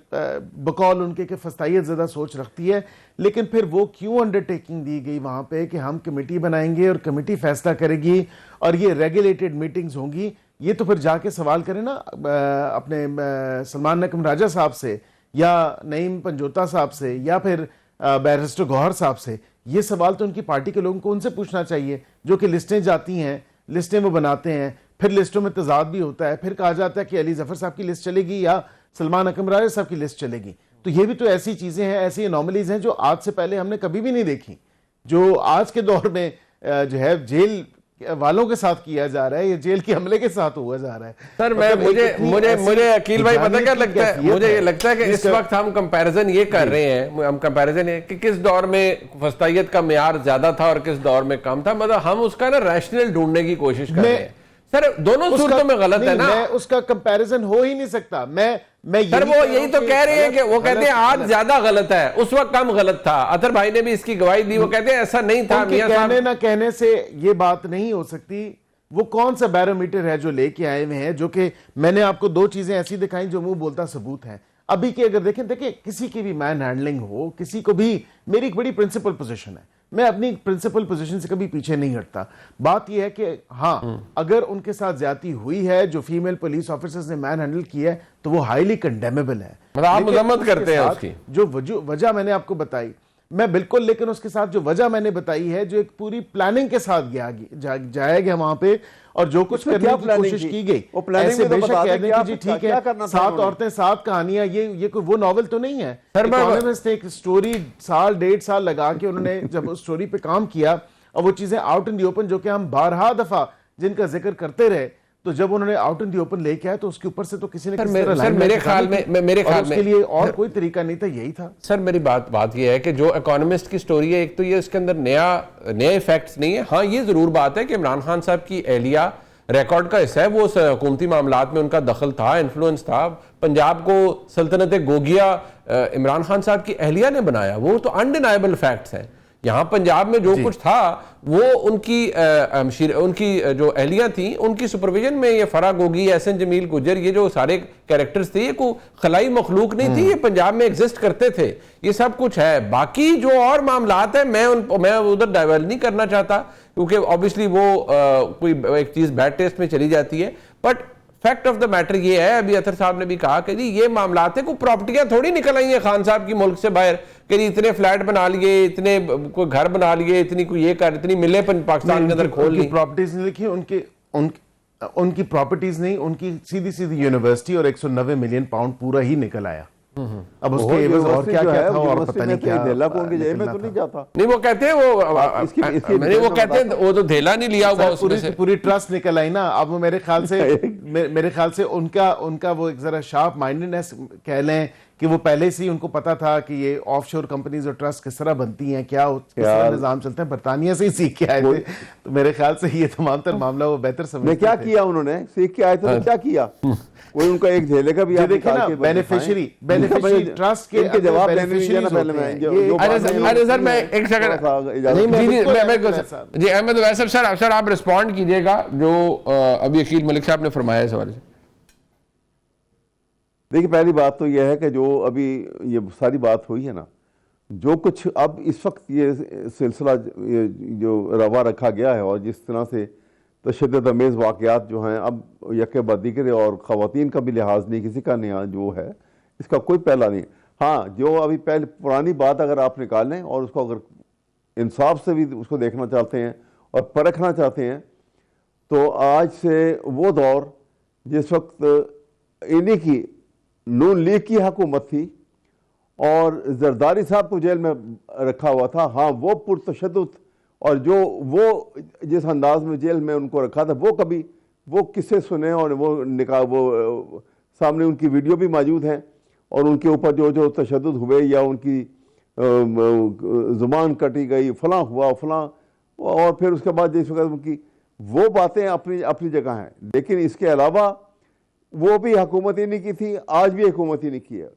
बकौल उनके के फस्तायत ज़्यादा सोच रखती है, लेकिन फिर वो क्यों अंडरटेकिंग दी गई वहाँ पे कि हम कमेटी बनाएंगे और कमेटी फैसला करेगी और ये रेगुलेटेड मीटिंग्स होंगी। ये तो फिर जाके सवाल करें ना अपने सलमान नकम राजा साहब से, या नईम पंजोता साहब से, या फिर बैरिस्टर गौहर साहब से। ये सवाल तो उनकी पार्टी के लोगों को उनसे पूछना चाहिए, जो कि लिस्टें जाती हैं, लिस्टें वो बनाते हैं, फिर लिस्टों में तजाद भी होता है, फिर कहा जाता है कि अली जफर साहब की लिस्ट चलेगी या सलमान नकम राजा साहब की लिस्ट चलेगी। तो ये भी तो ऐसी चीज़ें हैं, ऐसी एनॉमलीज हैं जो आज से पहले हमने कभी भी नहीं देखी, जो आज के दौर में जो है जेल वालों के साथ किया जा रहा है, ये जेल के हमले के साथ हुआ जा रहा है। सर मुझे अकील भाई पता क्या लगता है, मुझे ये लगता है कि इस वक्त हम कंपैरिजन ये कर रहे हैं, हम कंपैरिजन है कि किस दौर में फस्तायत का मियार ज्यादा था और किस दौर में कम था, मतलब हम उसका ना रैशनल ढूंढने की कोशिश कर रहे हैं। सर दोनों सूरतों में गलत है ना, उसका कंपैरिजन हो ही नहीं सकता। मैं सर वो यही तो कह रहे हैं कि वो कहते हैं आज ज्यादा गलत है, उस वक्त कम गलत था। अतर भाई ने भी इसकी गवाही दी, वो कहते हैं ऐसा नहीं था। कहने ना कहने से ये बात नहीं हो सकती। वो कौन सा बैरोमीटर है जो लेके आए हुए हैं, जो कि मैंने आपको 2 चीजें ऐसी दिखाई जो मुंह बोलता सबूत है। अभी की अगर देखें किसी की भी मैन हैंडलिंग हो, किसी को भी, मेरी एक बड़ी प्रिंसिपल पोजीशन है, मैं अपनी प्रिंसिपल पोजीशन से कभी पीछे नहीं हटता। बात यह है कि हाँ, अगर उनके साथ ज्यादती हुई है, जो फीमेल पुलिस ऑफिसर्स ने मैन हैंडल किया है, तो वो हाईली कंडेमेबल है। मतलब आप लेकिन मजम्मत उसके करते हैं साथ उसकी? जो वजह मैंने आपको बताई, मैं बिल्कुल, लेकिन उसके साथ जो वजह मैंने बताई है, जो एक पूरी प्लानिंग के साथ जाया गया वहां पे, और जो कुछ करने की कोशिश की गई, वो प्लानिंग ऐसे में तो बेशक बता दें कहने कि की आप जी ठीक क्या है, करना था 7 उन्होंने। औरतें 7 कहानियां, ये कोई वो नॉवल तो नहीं है। सर, इकोनॉमिस्ट ने एक स्टोरी 1.5 साल लगा के उन्होंने जब उस स्टोरी पे काम किया, और वो चीजें आउट इन दी ओपन, जो कि हम बारहा दफा जिनका जिक्र करते रहे, तो जब उन्होंने आउट इन दी ओपन लेके आया, तो उसके ऊपर से तो किसी ने सर, किसी मेरे- तरह सर, लाइन मेरे उठानी ख्याल थी। में- मेरे और ख्याल उसके में- लिए और कोई तरीका नहीं था, यही था। सर, मेरी बात यह है कि जो इकोनॉमिस्ट की स्टोरी है, एक तो ये इसके अंदर नए फैक्ट्स नहीं है। हाँ, ये जरूर बात है कि इमरान खान साहब की एहलिया रिकॉर्ड का हिस्सा है, वो हुकूमती मामलात में उनका दखल था, इन्फ्लुएंस था। पंजाब को सल्तनत गोगिया इमरान खान साहब की एहलिया ने बनाया, वो तो अनडिनाइबल फैक्ट्स हैं। यहाँ पंजाब में जो कुछ था वो उनकी जो एहलियां थी, उनकी सुपरविजन में ये फरा गोगी, एहसन जमील गुजर, ये जो सारे कैरेक्टर्स थे, ये कोई खलाई मखलूक नहीं थी, ये पंजाब में एग्जिस्ट करते थे। ये सब कुछ है। बाकी जो और मामलात है, मैं उधर डाइवर्ट नहीं करना चाहता, क्योंकि ऑब्वियसली वो कोई एक चीज बैड टेस्ट में चली जाती है। But fact of the matter ये है, अभी अतर साहब ने भी कहा कि जी ये मामलात है, कोई प्रॉपर्टियां थोड़ी निकल आई हैं खान साहब की मुल्क से बाहर, कि जी इतने फ्लैट बना लिए, इतने कोई घर बना लिए, इतनी कोई ये कर, इतनी मिले पाकिस्तान के अंदर खोल ली। प्रॉपर्टीज नहीं लिखी, उनकी प्रॉपर्टीज नहीं, उनकी सीधी यूनिवर्सिटी, और 190 मिलियन पाउंड पूरा ही निकल आया। अब उसके एवज और क्या क्या था, और पता नहीं क्या धेला को उनकी जेब में तो नहीं जाता। नहीं, वो कहते हैं वो कहते हैं वो तो धेला नहीं लिया होगा उसमें से। पूरी ट्रस्ट निकल आई ना। अब वो मेरे ख्याल से उनका वो एक जरा शार्प माइंडेडनेस कह लें, कि वो पहले से ही उनको पता था कि ये ऑफशोर कंपनीज और ट्रस्ट किस तरह बनती हैं, किस तरह निजाम चलते हैं, बरतानिया से ही सीख के आए थे। तो मेरे ख्याल से ये तमाम तर मामला वो बेहतर समझते थे। क्या किया उन्होंने, सीख के आए थे तो क्या किया? कोई उनका एक झेले का भी देखिए ना, बेनिफिशियरी ट्रस्ट के जवाब अरे सर, मैं एक सेकंड जी, अहमद वैसे सर आप रिस्पॉन्ड कीजिएगा जो अभी अकील मलिक साहब ने फरमाया इस हवाले से। देखिए, पहली बात तो यह है कि जो अभी ये सारी बात हुई है ना, जो कुछ अब इस वक्त ये सिलसिला जो रवा रखा गया है, और जिस तरह से तशद्दुद अमेज़ वाक़यात जो हैं, अब यके बाद दीगर, और ख़वातीन का भी लिहाज नहीं, किसी का नहीं जो है, इसका कोई पहला नहीं। हाँ, जो अभी पहले पुरानी बात अगर आप निकालें और उसको अगर इंसाफ से भी उसको देखना चाहते हैं और परखना चाहते हैं, तो आज से वो दौर जिस वक्त इन्हीं की नून लीग की हुकूमत थी और जरदारी साहब को जेल में रखा हुआ था, हाँ, वो पुरतशद्दुद, और जो वो जिस अंदाज में जेल में उनको रखा था, वो कभी वो किस्से सुने, और वो सामने उनकी वीडियो भी मौजूद है, और उनके ऊपर जो तशद्दुद हुए, या उनकी ज़ुबान कटी गई, फलां हुआ फलां, और फिर उसके बाद जिस वक्त उनकी वो बातें अपनी जगह हैं। लेकिन इसके अलावा वो भी हुकूमत ही नहीं की थी, आज भी हुकूमत ही नहीं की है।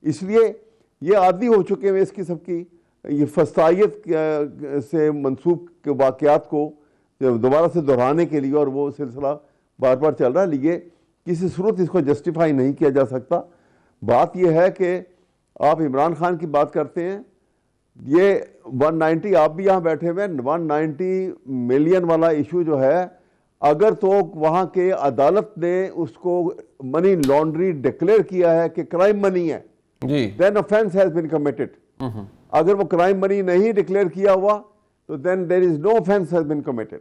इसलिए ये आदी हो चुके हैं इस किस्म की ये फसायत से मंसूब के वाक़यात को दोबारा से दोहराने के लिए, और वो सिलसिला बार बार चल रहा है। लिए किसी सूरत इसको जस्टिफाई नहीं किया जा सकता। बात यह है कि आप इमरान खान की बात करते हैं, ये 190, आप भी यहाँ बैठे हुए, 190 मिलियन वाला इशू जो है, अगर तो वहाँ के अदालत ने उसको मनी लॉन्ड्री डिक्लेयर किया है कि क्राइम मनी है, then offence has been committed. अगर वो क्राइम मनी नहीं डिक्लेयर किया हुआ, तो then there is no offence has been committed.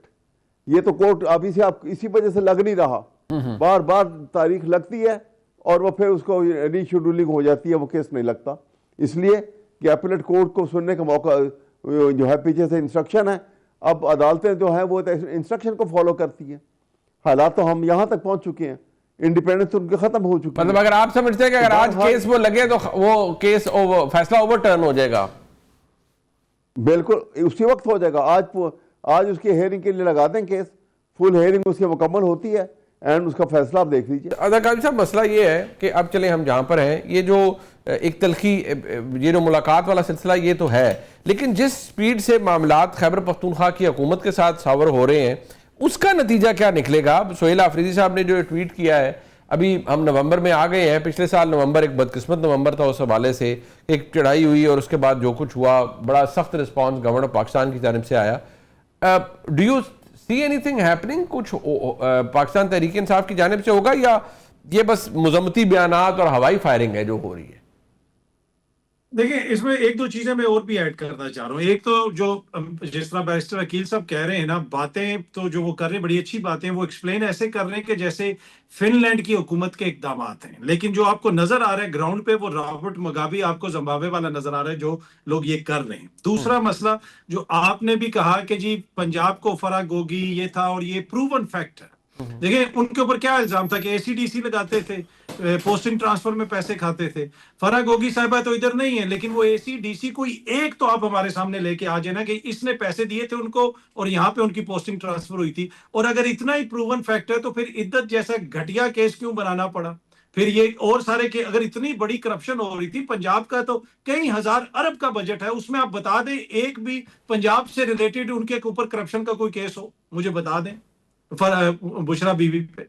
ये तो कोर्ट अभी से आप इसी वजह से लग नहीं रहा, बार बार तारीख लगती है और वो फिर उसको रीशेड्यूलिंग हो जाती है, वो केस नहीं लगता। इसलिए कि अपीलेट कोर्ट को सुनने का मौका जो है, पीछे से इंस्ट्रक्शन है, अब अदालतें जो हैं वो इंस्ट्रक्शन को फॉलो करती हैं। हालात तो हम यहाँ तक पहुँच चुके हैं, इंडिपेंडेंस उनके खत्म हो चुकी है। मतलब अगर आप समझते हैं कि अगर आज केस वो लगे तो वो केस फैसला ओवरटर्न हो जाएगा? बिल्कुल उसी वक्त हो जाएगा। आज उसकी हेयरिंग के लिए लगा दें केस, फुल हेयरिंग उसकी मुकम्मल होती है, एंड उसका फैसला आप देख लीजिए। अदाकारी साहब, मसला ये है कि अब चले हम जहाँ पर हैं, ये जो एक तलखी, ये जो मुलाकात वाला सिलसिला ये तो है, लेकिन जिस स्पीड से मामलात खैबर पख्तूनख्वा की हुकूमत के साथ सावर हो रहे हैं, उसका नतीजा क्या निकलेगा? सोहेल आफरीदी साहब ने जो ट्वीट किया है, अभी हम नवंबर में आ गए हैं, पिछले साल नवंबर एक बदकिस्मत नवंबर था उस हवाले से, एक चढ़ाई हुई और उसके बाद जो कुछ हुआ बड़ा सख्त रिस्पांस गवर्नमेंट ऑफ पाकिस्तान की जानिब से आया। Do you see anything happening, कुछ पाकिस्तान तहरीक इंसाफ की जानिब से होगा या ये बस मुजम्मती बयानात और हवाई फायरिंग है जो हो रही है? देखिए, इसमें एक दो चीजें मैं और भी ऐड करना चाह रहा हूँ। एक तो जो जिस तरह बैरिस्टर अकील साहब कह रहे हैं ना, बातें तो जो वो कर रहे हैं बड़ी अच्छी बातें हैं, वो एक्सप्लेन ऐसे कर रहे हैं कि जैसे फिनलैंड की हुकूमत के इकदाम हैं, लेकिन जो आपको नजर आ रहा है ग्राउंड पे वो रॉबर्ट मुगाबे आपको जिम्बाब्वे वाला नजर आ रहा है जो लोग ये कर रहे हैं। दूसरा मसला जो आपने भी कहा कि जी पंजाब को फराग होगी ये था, और ये प्रूवन फैक्ट है। देखिए उनके ऊपर क्या इल्जाम था कि एसीडीसी लगाते थे, पोस्टिंग ट्रांसफर में पैसे खाते थे। फराग गोगी साहिबा तो इधर नहीं है, लेकिन वो एसीडीसी कोई एक तो आप हमारे सामने लेके आ जाए ना कि इसने पैसे दिए थे उनको और यहाँ पे उनकी पोस्टिंग ट्रांसफर हुई थी। और अगर इतना ही प्रूवन फैक्ट है तो फिर इद्दत जैसा घटिया केस क्यों बनाना पड़ा? फिर ये और सारे के अगर इतनी बड़ी करप्शन हो रही थी, पंजाब का तो कई हजार अरब का बजट है, उसमें आप बता दें एक भी पंजाब से रिलेटेड उनके ऊपर करप्शन का कोई केस हो, मुझे बता दें बुशरा बीवी पे।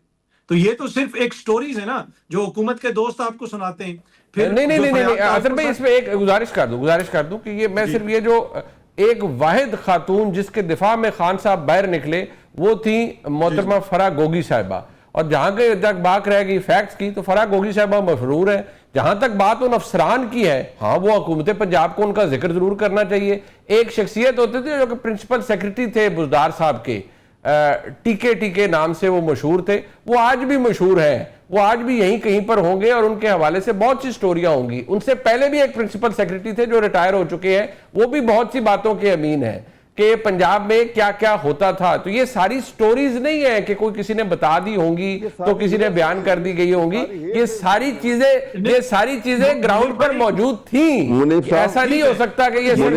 तो ये तो सिर्फ एक स्टोरीज है ना जो हुकूमत के दोस्त आपको सुनाते हैं। फिर नहीं अजहर भाई, इसमें एक गुजारिश कर दूं कि ये मैं सिर्फ ये जो एक वाहिद खातून जिसके दिफा में खान साहब बाहर निकले वो थी मोहतरमा फराग गोगी साहिबा, और जहां तक बात रह गई फैक्ट्स की तो फराग गोगी साहिबा मशरूर है। जहां तक बात उन अफसरान की है, हाँ वो हुकूमत पंजाब को उनका जिक्र जरूर करना चाहिए। एक शख्सियत होते थे जो कि प्रिंसिपल सेक्रेटरी थे बुजदार साहब के, टीके नाम से वो मशहूर थे, वो आज भी मशहूर है, वो आज भी यहीं कहीं पर होंगे और उनके हवाले से बहुत सी स्टोरियां होंगी। उनसे पहले भी एक प्रिंसिपल सेक्रेटरी थे जो रिटायर हो चुके हैं, वो भी बहुत सी बातों के अमीन है कि पंजाब में क्या क्या होता था। तो ये सारी स्टोरीज नहीं है कि कोई किसी ने बता दी होंगी तो किसी ने बयान कर दी गई होंगी, ये सारी चीजें ग्राउंड पर मौजूद थी। ऐसा नहीं हो सकता कि ये सिर्फ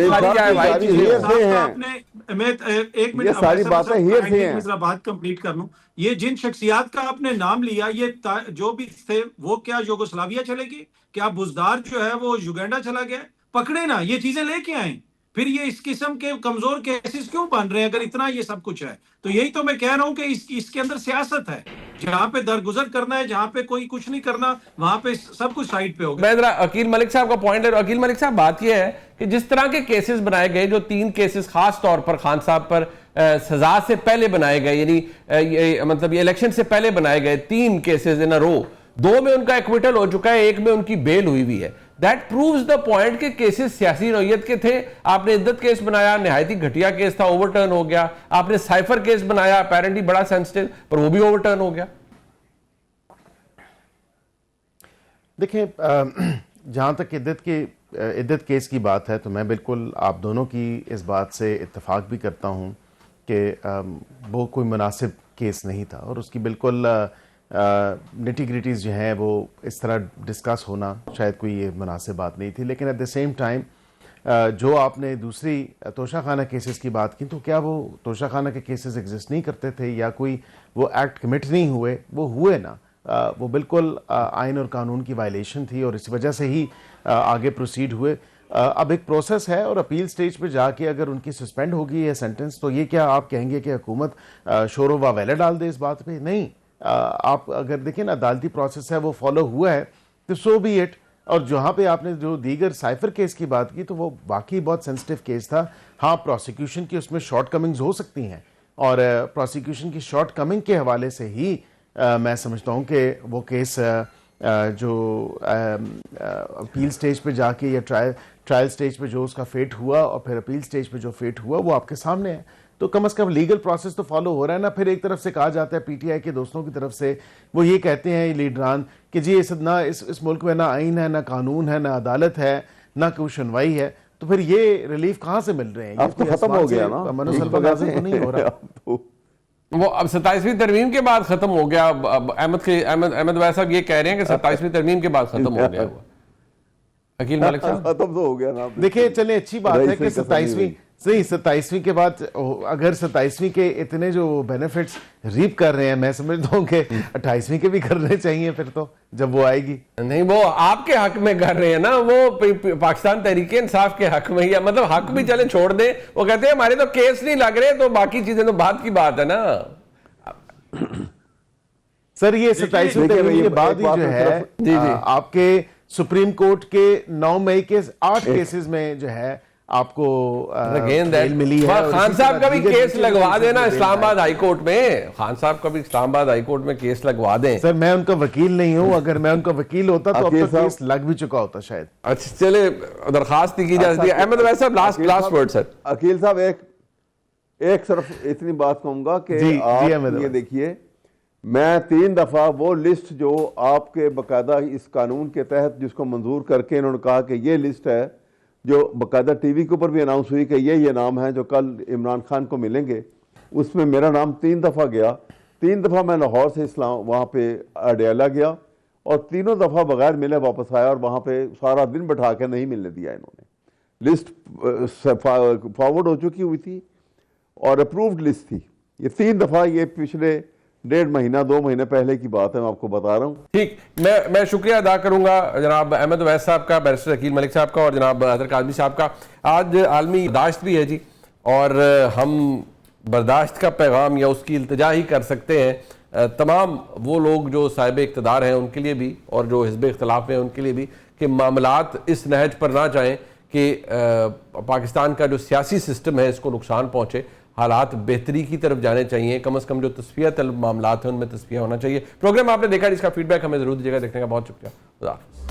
मैं एक मिनट सारी बातें बात कंप्लीट कर लूं। ये जिन शख्सियात का आपने नाम लिया ये जो भी थे वो क्या यूगोस्लाविया चले गए? क्या बुजदार जो है वो युगांडा चला गया? पकड़े ना, ये चीजें लेके आए। फिर ये इस किस्म के कमजोर केसेस क्यों बन रहे हैं अगर इतना ये सब कुछ है? तो यही तो मैं कह रहा हूं कि इसके अंदर सियासत है। जहां पे दरगुजर करना है, जहां पे कोई कुछ नहीं करना, वहां पे सब कुछ साइड पे होगा। मैं जरा अकील मलिक साहब का पॉइंट है। अकील मलिक साहब, बात यह है कि जिस तरह के केसेस बनाए गए, जो 3 केसेस खास तौर पर खान साहब पर सजा से पहले बनाए गए, यानी मतलब ये इलेक्शन से पहले बनाए गए 3 केसेस इन अ रो, 2 में उनका एक्विटल हो चुका है, 1 में उनकी बेल हुई हुई है। दैट प्रूव्स द पॉइंट कि केसेस सियासी नौयत के थे। आपने इद्दत केस बनाया, निहायत ही घटिया केस था, ओवरटर्न हो गया। आपने साइफर केस बनाया, अपेरेंटली बड़ा सेंसिटिव, पर वो भी ओवरटर्न हो गया। देखिए, जहाँ तक इद्दत केस की बात है तो मैं बिल्कुल आप दोनों की इस बात से इत्तेफाक भी करता हूँ कि वो कोई मुनासिब केस नहीं था और उसकी बिल्कुल निटी ग्रिटीज़ जो हैं वो इस तरह डिस्कस होना शायद कोई ये मुनासिब बात नहीं थी। लेकिन एट द सेम टाइम जो आपने दूसरी तोशाखाना केसेस की बात की, तो क्या वो तोशाखाना के केसेस एग्जिस्ट नहीं करते थे या कोई वो एक्ट कमिट नहीं हुए? वो हुए ना। वो बिल्कुल आइन और कानून की वायलेशन थी और इस वजह से ही आगे प्रोसीड हुए। अब एक प्रोसेस है और अपील स्टेज पे जाके अगर उनकी सस्पेंड होगी ये सेंटेंस, तो ये क्या आप कहेंगे कि हुकूमत शोर व वावेला डाल दे इस बात पे? नहीं। आप अगर देखें ना, अदालती प्रोसेस है वो फॉलो हुआ है तो सो बी इट। और जहाँ पे आपने जो दीगर साइफर केस की बात की तो वो बाकी बहुत सेंसिटिव केस था। हाँ, प्रोसिक्यूशन की उसमें शॉर्ट कमिंग्स हो सकती हैं और प्रोसिक्यूशन की शॉर्ट कमिंग के हवाले से ही मैं समझता हूँ कि वो केस जो अपील स्टेज पे जाके या ट्रायल स्टेज पे जो उसका फेट हुआ और फिर अपील स्टेज पे जो फेट हुआ वो आपके सामने है। तो कम से कम लीगल प्रोसेस तो फॉलो हो रहा है ना। फिर एक तरफ से कहा जाता है पीटीआई के दोस्तों की तरफ से, वो ये कहते हैं लीडरान कि जी इस मुल्क में ना आइन है, ना कानून है, ना अदालत है, ना कोई सुनवाई है। तो फिर ये रिलीफ कहाँ से मिल रहे हैं? अब तो खत्म हो गया ना, तो नहीं हो रहा। वो अब 27वीं तरमीम के बाद खत्म हो गया। अहमद भाई साहब ये कह रहे हैं कि 27वीं तरमीम के बाद खत्म हो गया। अकील मलिक साहब, खत्म तो हो गया ना। देखिए, चले अच्छी बात है कि 27वीं के बाद अगर 27वीं के इतने जो बेनिफिट्स रीप कर रहे हैं, मैं समझता हूँ कि 28वीं के भी करने चाहिए फिर तो जब वो आएगी। नहीं, वो आपके हक में कर रहे हैं ना, वो पाकिस्तान तहरीक इंसाफ के हक में ही, मतलब हक भी चले छोड़ दें। वो कहते हैं हमारे तो केस नहीं लग रहे, तो बाकी चीजें तो बात की बात है ना। सर ये 27वीं देखिए, तरमीम के ये बाद ही एक बात जो मैं है सिर्फ- आपके सुप्रीम कोर्ट के 9 मई के 8 केसेस में जो है आपको अगेन बेल मिली है। और खान इसी साहब का भी तरह केस दीगर लगवा केसेस देना में बेल इस्लामाबाद हाई कोर्ट में। खान साहब का भी इस्लामाबाद हाई कोर्ट में केस लगवा दें। सर मैं उनका वकील नहीं हूं, अगर मैं उनका वकील होता तो अब अकील तक साहब- केस लग भी चुका होता शायद। अच्छा चले, दरखास्त की जा सकती है। अहमद वैसा अकील लास्ट साहब- वर्ड सर। अकील साहब एक सिर्फ इतनी बात कहूंगा कि जी, आप अहमद ये अब्बास। देखिए, मैं 3 दफा वो लिस्ट जो आपके बकायदा इस कानून के तहत जिसको मंजूर करके इन्होंने कहा कि ये लिस्ट है जो बकायदा टीवी के ऊपर भी अनाउंस हुई कि ये नाम है जो कल इमरान खान को मिलेंगे, उसमें मेरा नाम 3 दफा गया। 3 दफा मैं लाहौर से इस्लाम वहाँ पे अडयाला गया और तीनों दफा बगैर मिले वापस आया और वहाँ पे सारा दिन बैठा के नहीं मिलने दिया इन्होंने। लिस्ट फॉरवर्ड हो चुकी हुई थी और अप्रूव्ड लिस्ट थी। ये 3 दफा, ये पिछले 1.5 महीना 2 महीने पहले की बात है, मैं आपको बता रहा हूँ। ठीक, मैं शुक्रिया अदा करूंगा जनाब अहमद वैस साहब का, बैरिस्टर अकील मलिक साहब का और जनाब हैदर काज़मी साहब का। आज आलमी बर्दाश्त भी है जी, और हम बर्दाश्त का पैगाम या उसकी इल्तिजा ही कर सकते हैं तमाम वो लोग जो साहिब इक़्तिदार हैं उनके लिए भी, और जो हिज़्ब इख्तिलाफ हैं उनके लिए भी, कि मामलात इस नहज पर ना जाएं कि पाकिस्तान का जो सियासी सिस्टम है इसको नुकसान पहुँचे। हालात बेहतरी की तरफ जाने चाहिए, कम से कम जो तस्फिया तलब मामलात हैं उनमें तस्फिया होना चाहिए। प्रोग्राम आपने देखा, जिसका फीडबैक हमें ज़रूर दीजिएगा। देखने का बहुत शुक्रिया। खुदा हाफ़िज़।